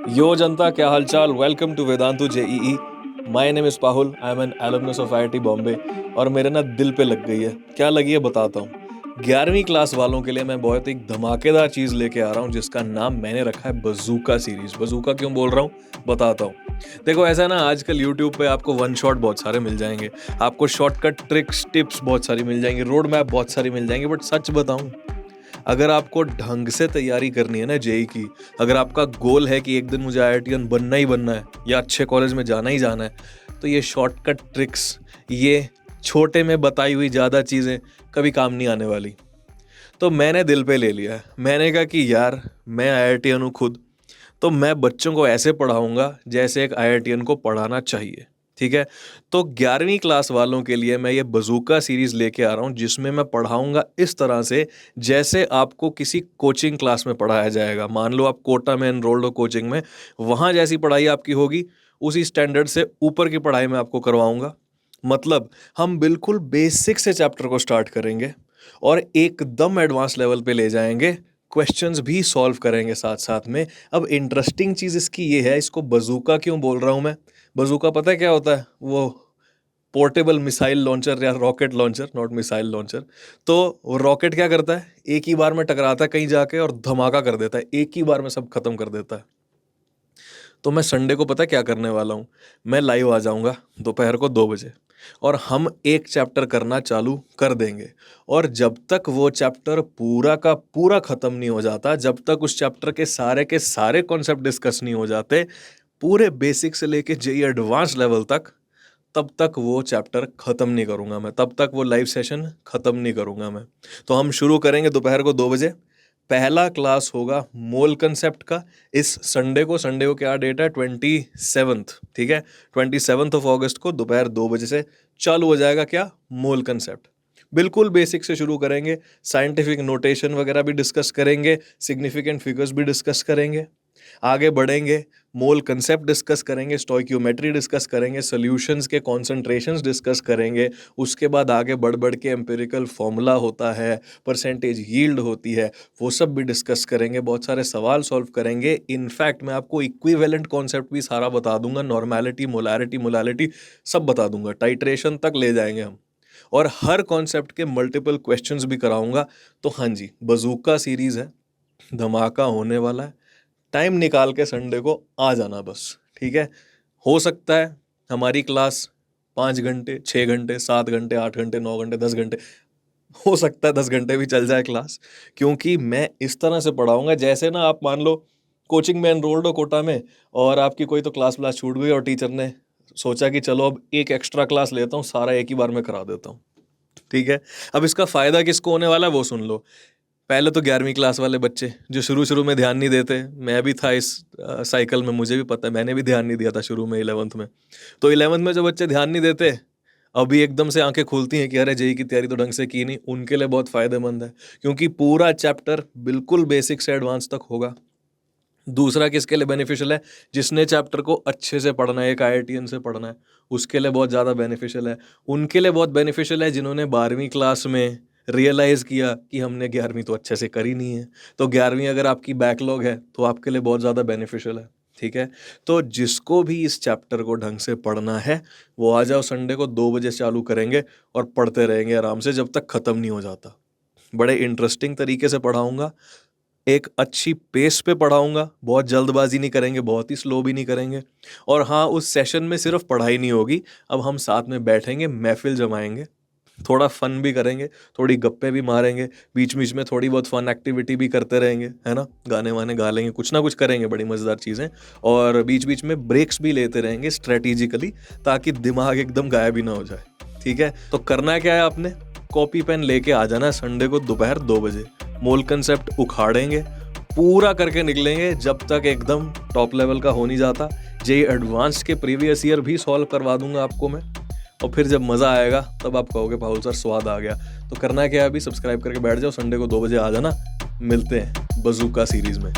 यो जनता, क्या हालचाल। Welcome to Vedantu JEE. My name is Pahul. I am an alumnus of IIT Bombay. और मेरे ना दिल पे लग गई है। क्या लगी है बताता हूँ। 11वीं क्लास वालों के लिए मैं बहुत एक धमाकेदार चीज लेके आ रहा हूँ जिसका नाम मैंने रखा है बजूका सीरीज। बजूका क्यों बोल रहा हूँ बताता हूँ। देखो, ऐसा है ना, आजकल यूट्यूब पे आपको वन शॉट बहुत सारे मिल जाएंगे, आपको शॉर्टकट ट्रिक्स टिप्स बहुत सारी मिल जाएंगी, रोड मैप बहुत सारी मिल जाएंगी। बट सच बताऊं, अगर आपको ढंग से तैयारी करनी है ना जेई की, अगर आपका गोल है कि एक दिन मुझे आईआईटीएन बनना ही बनना है या अच्छे कॉलेज में जाना ही जाना है, तो ये शॉर्टकट ट्रिक्स, ये छोटे में बताई हुई ज़्यादा चीज़ें कभी काम नहीं आने वाली। तो मैंने दिल पे ले लिया है। मैंने कहा कि यार, मैं आईआईटीएन हूँ खुद, तो मैं बच्चों को ऐसे पढ़ाऊंगा जैसे एक आईआईटीएन को पढ़ाना चाहिए। ठीक है। तो 11वीं क्लास वालों के लिए मैं ये बजूका सीरीज लेके आ रहा हूँ जिसमें मैं पढ़ाऊंगा इस तरह से जैसे आपको किसी कोचिंग क्लास में पढ़ाया जाएगा। मान लो आप कोटा में एनरोल्ड हो कोचिंग में, वहाँ जैसी पढ़ाई आपकी होगी उसी स्टैंडर्ड से ऊपर की पढ़ाई मैं आपको करवाऊंगा। मतलब हम बिल्कुल बेसिक से चैप्टर को स्टार्ट करेंगे और एकदम एडवांस लेवल पे ले जाएंगे। क्वेश्चंस भी सॉल्व करेंगे साथ साथ में। अब इंटरेस्टिंग चीज़ इसकी ये है, इसको बजूका क्यों बोल रहा हूँ मैं। बजूका पता है क्या होता है? वो पोर्टेबल मिसाइल लॉन्चर या rocket launcher, not missile launcher. तो वो रॉकेट क्या करता है, एक ही बार में टकराता है कहीं जाके और धमाका कर देता है, एक ही बार में सब खत्म कर देता है। तो मैं संडे को पता है क्या करने वाला हूँ, मैं लाइव आ जाऊँगा दोपहर को 2 बजे और हम एक चैप्टर करना चालू कर देंगे। और जब तक वो चैप्टर पूरा का पूरा ख़त्म नहीं हो जाता, जब तक उस चैप्टर के सारे कॉन्सेप्ट डिस्कस नहीं हो जाते, पूरे बेसिक से लेके जेई एडवांस लेवल तक, तब तक वो चैप्टर ख़त्म नहीं करूँगा मैं, तब तक वो लाइव सेशन ख़त्म नहीं करूँगा मैं। तो हम शुरू करेंगे दोपहर को 2 बजे। पहला क्लास होगा मोल कंसेप्ट का। इस संडे को क्या डेट है, 27th। ठीक है, 27 ऑगस्ट को दोपहर 2 बजे से चालू हो जाएगा क्या, मोल कंसेप्ट। बिल्कुल बेसिक से शुरू करेंगे, साइंटिफिक नोटेशन वगैरह भी डिस्कस करेंगे, सिग्निफिकेंट फिगर्स भी डिस्कस करेंगे। आगे बढ़ेंगे, मोल कंसेप्ट डिस्कस करेंगे, स्टोइक्योमेट्री डिस्कस करेंगे, सॉल्यूशंस के कॉन्सेंट्रेशंस डिस्कस करेंगे। उसके बाद आगे बढ़ बढ़ के एम्पिरिकल फॉर्मूला होता है, परसेंटेज यील्ड होती है, वो सब भी डिस्कस करेंगे, बहुत सारे सवाल सॉल्व करेंगे। इनफैक्ट मैं आपको इक्विवेलेंट कॉन्सेप्ट भी सारा बता दूंगा, नॉर्मेलिटी, मोलैरिटी, मोलालिटी सब बता दूंगा, टाइट्रेशन तक ले जाएंगे हम। और हर कॉन्सेप्ट के मल्टीपल क्वेश्चंस भी कराऊंगा। तो हाँ जी, बजूका सीरीज है, धमाका होने वाला है। टाइम निकाल के संडे को आ जाना बस। ठीक है। हो सकता है हमारी क्लास 5 घंटे, 6 घंटे, 7 घंटे, 8 घंटे, 9 घंटे, 10 घंटे, हो सकता है 10 घंटे भी चल जाए क्लास। क्योंकि मैं इस तरह से पढ़ाऊंगा जैसे ना, आप मान लो कोचिंग में एनरोल्ड हो कोटा में और आपकी कोई तो क्लास व्लास छूट गई और टीचर ने सोचा कि चलो अब एक एक्स्ट्रा क्लास लेता हूँ, सारा एक ही बार में करा देता हूँ। ठीक है। अब इसका फायदा किसको होने वाला है वो सुन लो। पहले तो 11वीं क्लास वाले बच्चे जो शुरू शुरू में ध्यान नहीं देते, मैं भी था इस साइकिल में, मुझे भी पता है, मैंने भी ध्यान नहीं दिया था शुरू में 11th में। तो 11th में जो बच्चे ध्यान नहीं देते, अभी एकदम से आंखें खुलती हैं कि अरे जेई की तैयारी तो ढंग से की नहीं, उनके लिए बहुत फायदेमंद है। क्योंकि पूरा चैप्टर बिल्कुल बेसिक से एडवांस तक होगा। दूसरा किसके लिए बेनिफिशियल है, जिसने चैप्टर को अच्छे से पढ़ना है, एक आईआईटीएन से पढ़ना है, उसके लिए बहुत ज़्यादा बेनिफिशियल है। उनके लिए बहुत बेनिफिशियल है जिन्होंने 12वीं क्लास में रियलाइज़ किया कि हमने 11वीं तो अच्छे से करी नहीं है। तो 11वीं अगर आपकी बैकलॉग है तो आपके लिए बहुत ज़्यादा बेनिफिशियल है। ठीक है। तो जिसको भी इस चैप्टर को ढंग से पढ़ना है वो आ जाओ, संडे को 2 बजे चालू करेंगे और पढ़ते रहेंगे आराम से जब तक ख़त्म नहीं हो जाता। बड़े इंटरेस्टिंग तरीके से पढ़ाऊँगा, एक अच्छी पेस पे पढ़ाऊंगा, बहुत जल्दबाजी नहीं करेंगे, बहुत ही स्लो भी नहीं करेंगे। और हाँ, उस सेशन में सिर्फ पढ़ाई नहीं होगी, अब हम साथ में बैठेंगे, महफिल जमाएंगे, थोड़ा फन भी करेंगे, थोड़ी गप्पे भी मारेंगे, बीच बीच में थोड़ी बहुत फन एक्टिविटी भी करते रहेंगे, है ना, गाने वाने गा लेंगे, कुछ ना कुछ करेंगे, बड़ी मज़ेदार चीज़ें। और बीच बीच में ब्रेक्स भी लेते रहेंगे स्ट्रेटेजिकली, ताकि दिमाग एकदम गायब ही ना हो जाए। ठीक है। तो करना क्या है, आपने कॉपी पेन लेके आ जाना संडे को दोपहर 2 बजे। मोल कंसेप्ट उखाड़ेंगे, पूरा करके निकलेंगे जब तक एकदम टॉप लेवल का हो नहीं जाता। जेई एडवांस के प्रीवियस ईयर भी सॉल्व करवा दूंगा आपको मैं। और फिर जब मज़ा आएगा तब आप कहोगे पाहुल सर स्वाद आ गया। तो करना क्या है, अभी सब्सक्राइब करके बैठ जाओ, संडे को 2 बजे आ जाना। मिलते हैं बजूका सीरीज में।